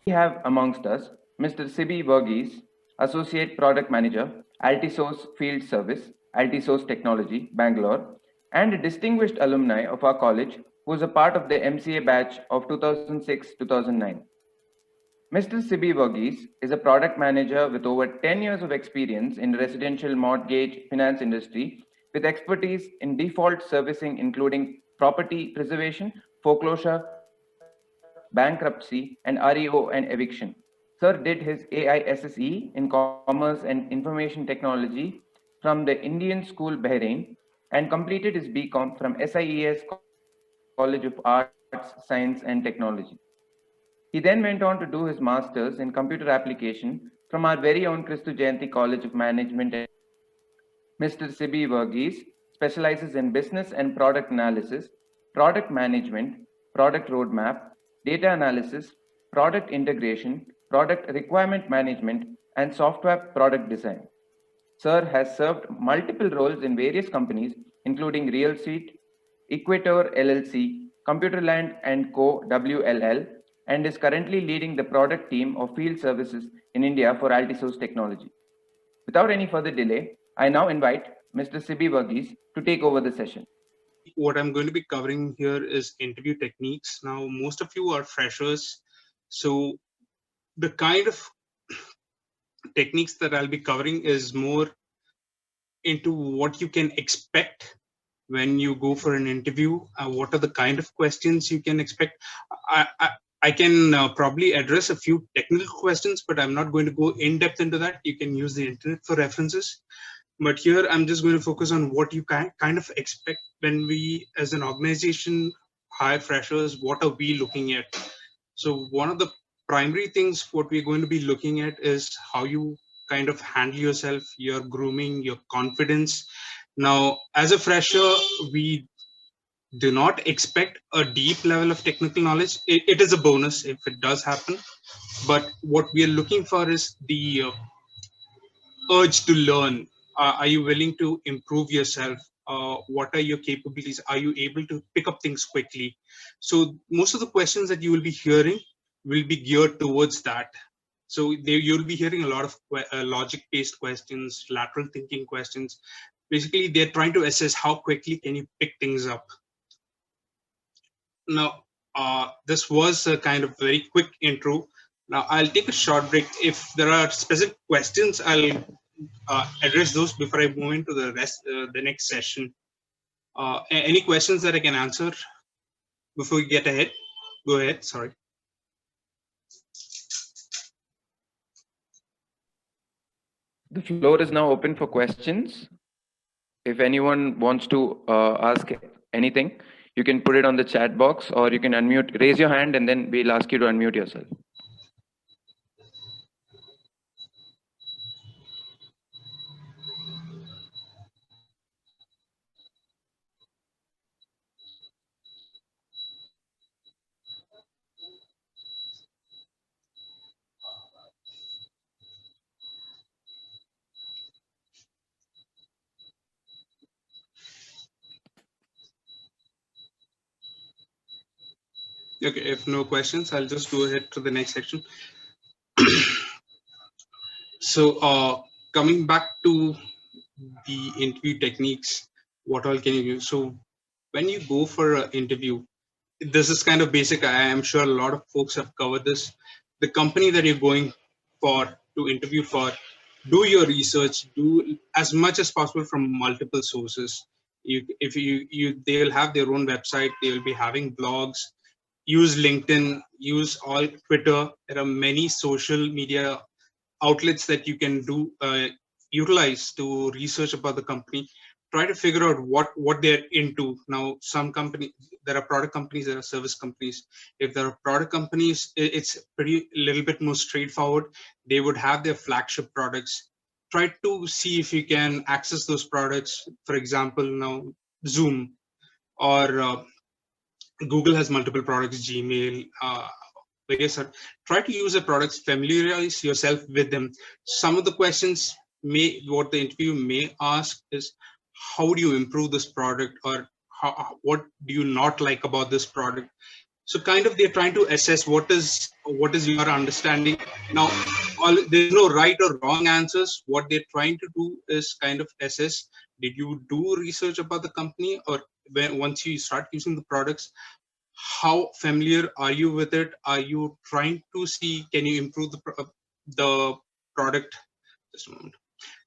have amongst us Mr. Shibu Varghese, Associate Product Manager, Altisource Field Service, Altisource Technology, Bangalore, and a distinguished alumni of our college who is a part of the MCA batch of 2006-2009. Mr. Shibu Varghese is a product manager with over 10 years of experience in residential mortgage finance industry with expertise in default servicing including property preservation, foreclosure, bankruptcy, and REO and eviction. Sir did his AISSE in Commerce and Information Technology from the Indian School Bahrain and completed his BCom from SIES College of Arts, Science and Technology. He then went on to do his master's in computer application from our very own Kristu Jayanti College of Management and Technology. Mr. Shibu Varghese specializes in business and product analysis, product management, product roadmap, data analysis, product integration, product requirement management, and software product design. Sir has served multiple roles in various companies, including Real Estate, Equator LLC, Computerland and Co. WLL, and is currently leading the product team of field services in India for Altisource Technology. Without any further delay, I now invite Mr. Shibu Varghese to take over the session. What I'm going to be covering here is interview techniques. Now, most of you are freshers, so the kind of techniques that I'll be covering is more into what you can expect when you go for an interview. What are the kind of questions you can expect? I can probably address a few technical questions, but I'm not going to go in depth into that. You can use the internet for references. But here I'm just going to focus on what you kind of expect when we as an organization hire freshers. What are we looking at? So one of the primary things what we're going to be looking at is how you kind of handle yourself, your grooming, your confidence. Now, as a fresher, we do not expect a deep level of technical knowledge. It is a bonus if it does happen. But what we are looking for is the urge to learn. Are you willing to improve yourself? What are your capabilities? Are you able to pick up things quickly? So most of the questions that you will be hearing will be geared towards that. So you'll be hearing a lot of logic-based questions, lateral thinking questions. Basically, they're trying to assess how quickly can you pick things up. Now, this was a kind of very quick intro. Now, I'll take a short break. If there are specific questions, I'll address those before I move into the next session. Any questions that I can answer before we get ahead? Go ahead, sorry. The floor is now open for questions. If anyone wants to ask anything, you can put it on the chat box or you can unmute, raise your hand and then we'll ask you to unmute yourself. Okay, if no questions, I'll just go ahead to the next section. So coming back to the interview techniques, what all can you do? So when you go for an interview, this is kind of basic. I am sure a lot of folks have covered this. The company that you're going for to interview for, do your research, do as much as possible from multiple sources. They will have their own website, they will be having blogs. Use LinkedIn, use all Twitter. There are many social media outlets that you can do utilize to research about the company. Try to figure out what they're into. Now, some company, there are product companies, there are service companies. If there are product companies, it's pretty little bit more straightforward. They would have their flagship products. Try to see if you can access those products. For example, now Zoom or Google has multiple products, Gmail, various. Try to use the products, familiarize yourself with them. Some of the questions what the interview may ask is, how do you improve this product, or what do you not like about this product? So kind of they're trying to assess what is your understanding. Now, there's no right or wrong answers. What they're trying to do is kind of assess, did you do research about the company, or once you start using the products, how familiar are you with it? Are you trying to see, can you improve the product? Just a moment.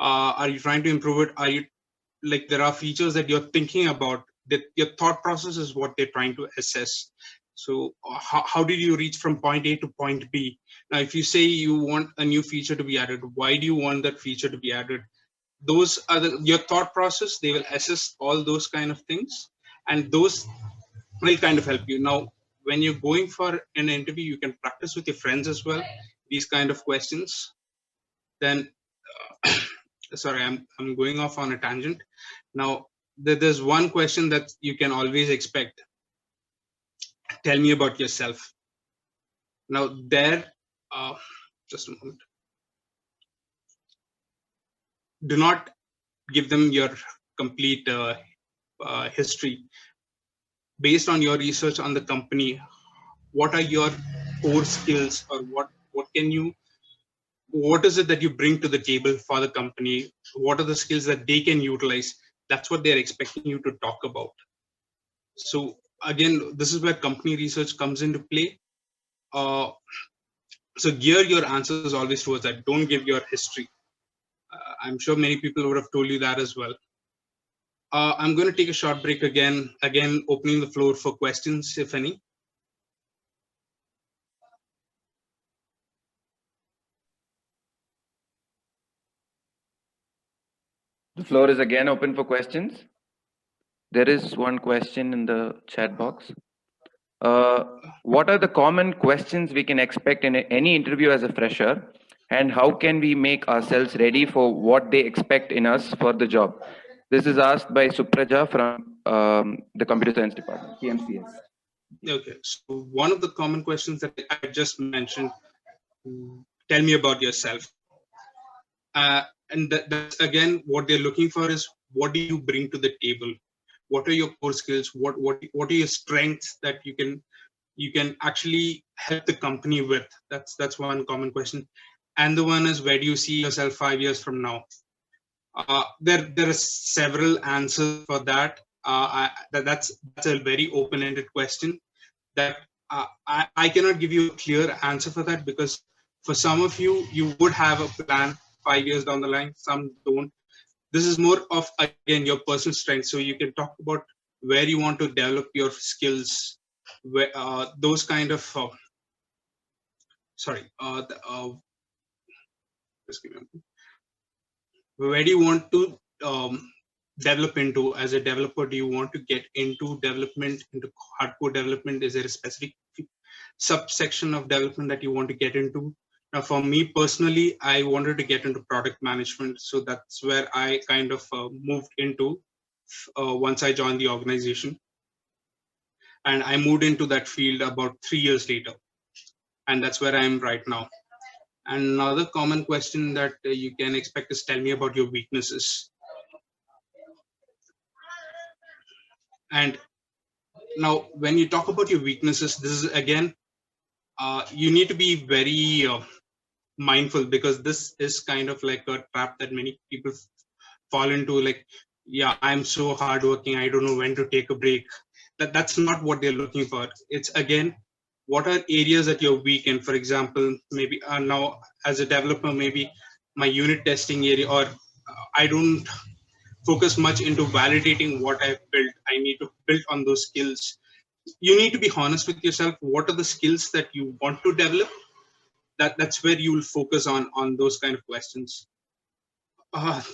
Are you trying to improve it? Are you, like, there are features that you're thinking about, that your thought process is what they're trying to assess. So how did you reach from point A to point B? Now, if you say you want a new feature to be added, why do you want that feature to be added? Those are your thought process. They will assess all those kind of things, and those will kind of help you. Now, when you're going for an interview, you can practice with your friends as well, these kind of questions. Then, sorry, I'm going off on a tangent. Now, there's one question that you can always expect. Tell me about yourself. Now, just a moment. Do not give them your complete history. Based on your research on the company, what are your core skills, or what is it that you bring to the table for the company? What are the skills that they can utilize? That's what they're expecting you to talk about. So again, this is where company research comes into play. So gear your answers always towards that. Don't give your history. I'm sure many people would have told you that as well. I'm going to take a short break again opening the floor for questions, if any. The floor is again open for questions. There is one question in the chat box. What are the common questions we can expect in any interview as a fresher, and how can we make ourselves ready for what they expect in us for the job? This is asked by Supraja from the Computer Science Department, PMCS. Okay, so one of the common questions that I just mentioned, tell me about yourself. And that's again, what they're looking for is, what do you bring to the table? What are your core skills? What are your strengths that you can actually help the company with? That's one common question. And the one is, where do you see yourself 5 years from now? There are several answers for that. That's a very open-ended question that I cannot give you a clear answer for that, because for some of you would have a plan 5 years down the line, some don't. This is more of, again, your personal strength. So you can talk about where you want to develop your skills, where those kind of just give me a moment. Where do you want to develop into as a developer? Do you want to get into development, into hardcore development? Is there a specific subsection of development that you want to get into? Now, for me personally, I wanted to get into product management, so that's where I kind of moved into once I joined the organization, and I moved into that field about 3 years later, and that's where I am right now. And another common question that you can expect is, tell me about your weaknesses. And now, when you talk about your weaknesses, this is again, you need to be very mindful, because this is kind of like a trap that many people fall into. Like, yeah, I'm so hardworking, I don't know when to take a break. That's not what they're looking for. It's again, what are areas that you're weak in? For example, maybe now as a developer, maybe my unit testing area, or I don't focus much into validating what I've built. I need to build on those skills. You need to be honest with yourself. What are the skills that you want to develop? That's where you will focus on those kind of questions.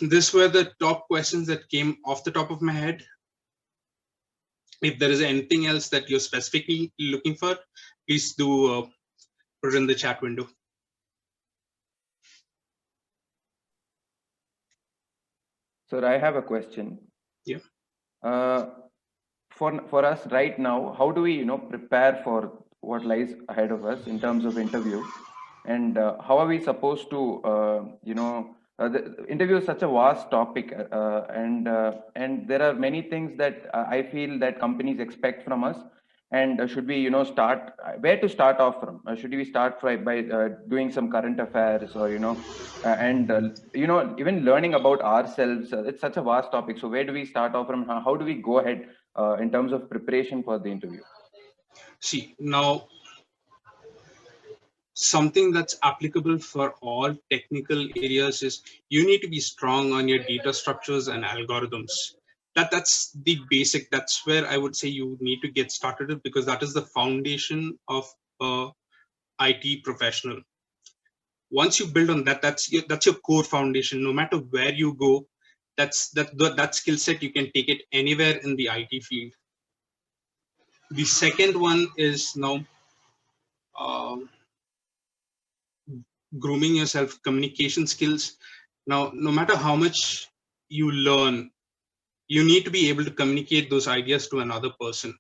These were the top questions that came off the top of my head. If there is anything else that you're specifically looking for, please do put it in the chat window. Sir, I have a question. Yeah. For us right now, how do we prepare for what lies ahead of us in terms of interview, and how are we supposed to the interview is such a vast topic, and there are many things that I feel that companies expect from us, And should we, start where to start off from? Should we start by doing some current affairs, or and even learning about ourselves? It's such a vast topic. So where do we start off from? How do we go ahead in terms of preparation for the interview? See, now something that's applicable for all technical areas is you need to be strong on your data structures and algorithms. That's the basic. That's where I would say you need to get started with, because that is the foundation of a IT professional. Once you build on that, that's your core foundation. No matter where you go, that skill set, you can take it anywhere in the IT field. The second one is now grooming yourself, communication skills. Now, no matter how much you learn, you need to be able to communicate those ideas to another person.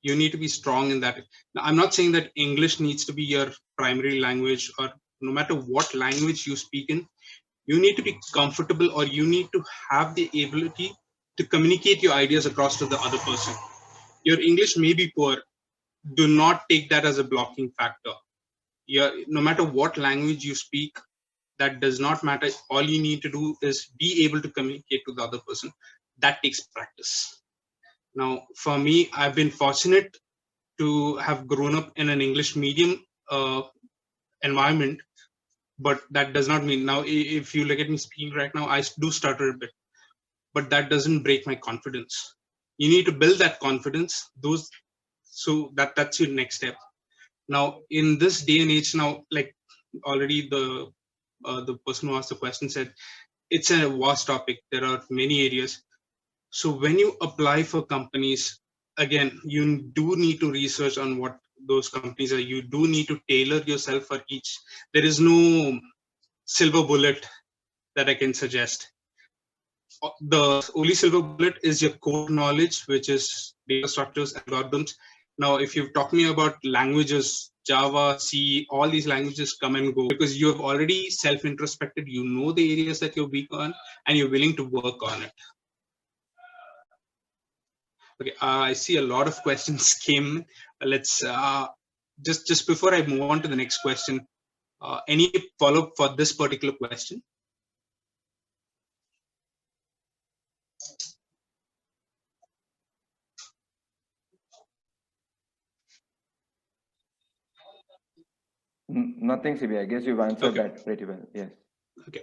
You need to be strong in that. Now, I'm not saying that English needs to be your primary language, or no matter what language you speak in, you need to be comfortable, or you need to have the ability to communicate your ideas across to the other person. Your English may be poor. Do not take that as a blocking factor. No matter what language you speak, that does not matter. All you need to do is be able to communicate to the other person. That takes practice. Now, for me, I've been fortunate to have grown up in an English medium environment, but that does not mean, now if you look at me speaking right now, I do stutter a bit, but that doesn't break my confidence. You need to build that confidence. So that's your next step. Now, in this day and age, now, like already the person who asked the question said, it's a vast topic. There are many areas. So when you apply for companies, again, you do need to research on what those companies are. You do need to tailor yourself for each. There is no silver bullet that I can suggest. The only silver bullet is your core knowledge, which is data structures, algorithms. Now, if you talk me about languages, Java, C, all these languages come and go because you have already self-introspected. You know the areas that you're weak on, and you're willing to work on it. Okay, I see a lot of questions came. Let's just before I move on to the next question, any follow-up for this particular question? Nothing, CB. I guess you've answered Okay. that pretty well. Yes. Okay.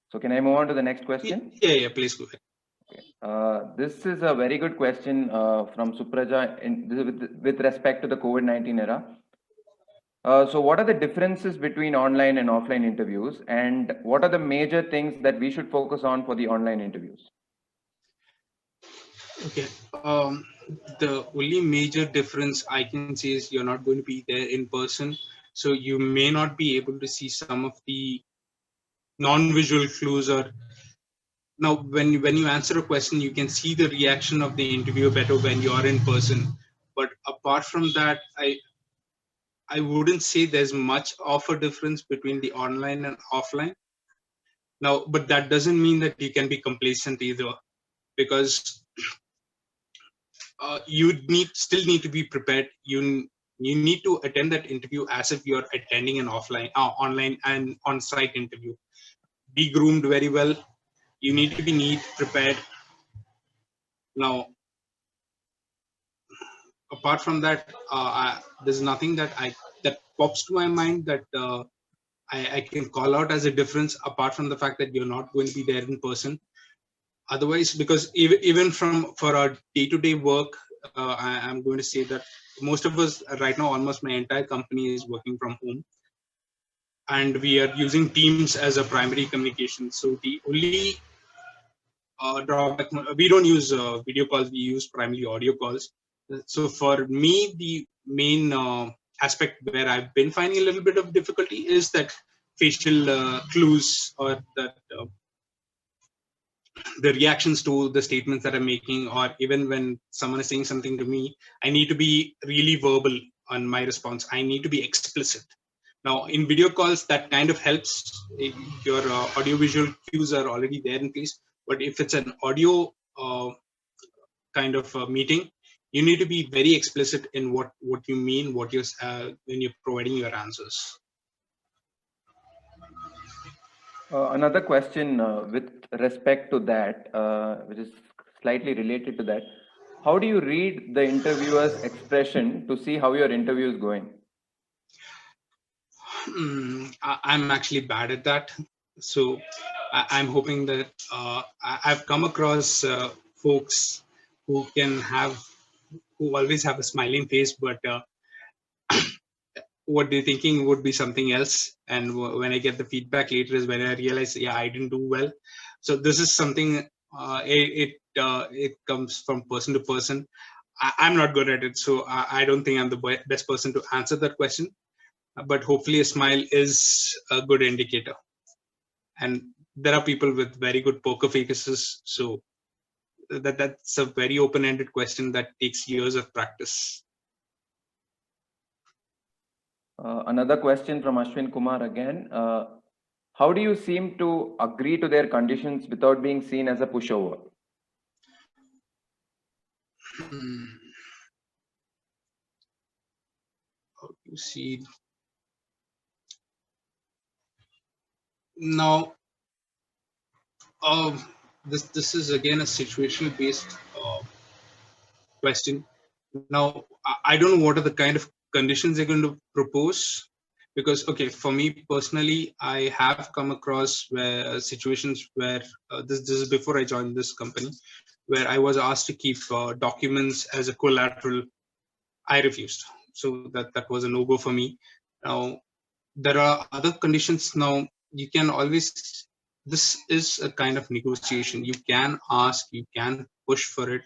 So can I move on to the next question? Yeah, please go ahead. Okay. This is a very good question from Supraja with respect to the COVID-19 era. So what are the differences between online and offline interviews, and what are the major things that we should focus on for the online interviews? Okay. The only major difference I can say is you're not going to be there in person, so you may not be able to see some of the non-visual clues. Or now, when you answer a question, you can see the reaction of the interviewer better when you are in person. But apart from that, I wouldn't say there's much of a difference between the online and offline. Now, but that doesn't mean that you can be complacent either, because you still need to be prepared. You need to attend that interview as if you're attending an online and on-site interview. Be groomed very well. You need to be neat, prepared. Now, apart from that, there's nothing that pops to my mind that I can call out as a difference, apart from the fact that you're not going to be there in person. Otherwise, because even for our day-to-day work, I'm going to say that most of us right now, almost my entire company is working from home, and we are using Teams as a primary communication. So the only drawback, we don't use video calls, we use primarily audio calls. So for me, the main aspect where I've been finding a little bit of difficulty is that facial clues, or that the reactions to the statements that I'm making, or even when someone is saying something to me, I need to be really verbal on my response. I need to be explicit. Now, in video calls, that kind of helps. Your audio-visual cues are already there in place. But if it's an audio kind of meeting, you need to be very explicit in what you mean, what you're when you're providing your answers. Another question with respect to that, which is slightly related to that. How do you read the interviewer's expression to see how your interview is going? I'm actually bad at that. So I'm hoping that I've come across folks who always have a smiling face, but what they're thinking would be something else. And when I get the feedback later is when I realize, yeah, I didn't do well. So this is something, it comes from person to person. I'm not good at it, so I don't think I'm the best person to answer that question. But hopefully a smile is a good indicator. And there are people with very good poker faces, so that's a very open-ended question that takes years of practice. Another question from Ashwin Kumar again. How do you seem to agree to their conditions without being seen as a pushover? How do you see? Now, this is again a situational based question. Now, I don't know what are the kind of conditions they're going to propose, because okay, for me personally, I have come across where situations where this is before I joined this company, where I was asked to keep documents as a collateral. I refused, so that was a no-go for me. Now, there are other conditions. Now, you can always, this is a kind of negotiation. You can ask, you can push for it.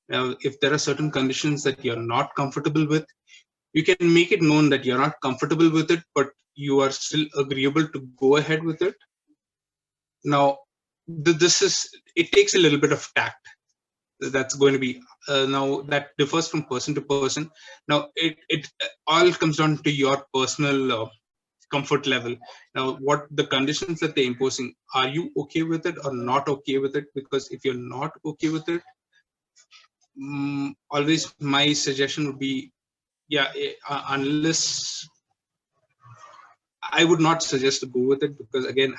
Now, if there are certain conditions that you're not comfortable with, you can make it known that you're not comfortable with it, but you are still agreeable to go ahead with it. Now, it takes a little bit of tact. That's going to be, now that differs from person to person. Now, it all comes down to your personal comfort level. Now, what the conditions that they're imposing, are you okay with it or not okay with it? Because if you're not okay with it, always my suggestion would be, yeah, unless I would not suggest to go with it, because again, I'm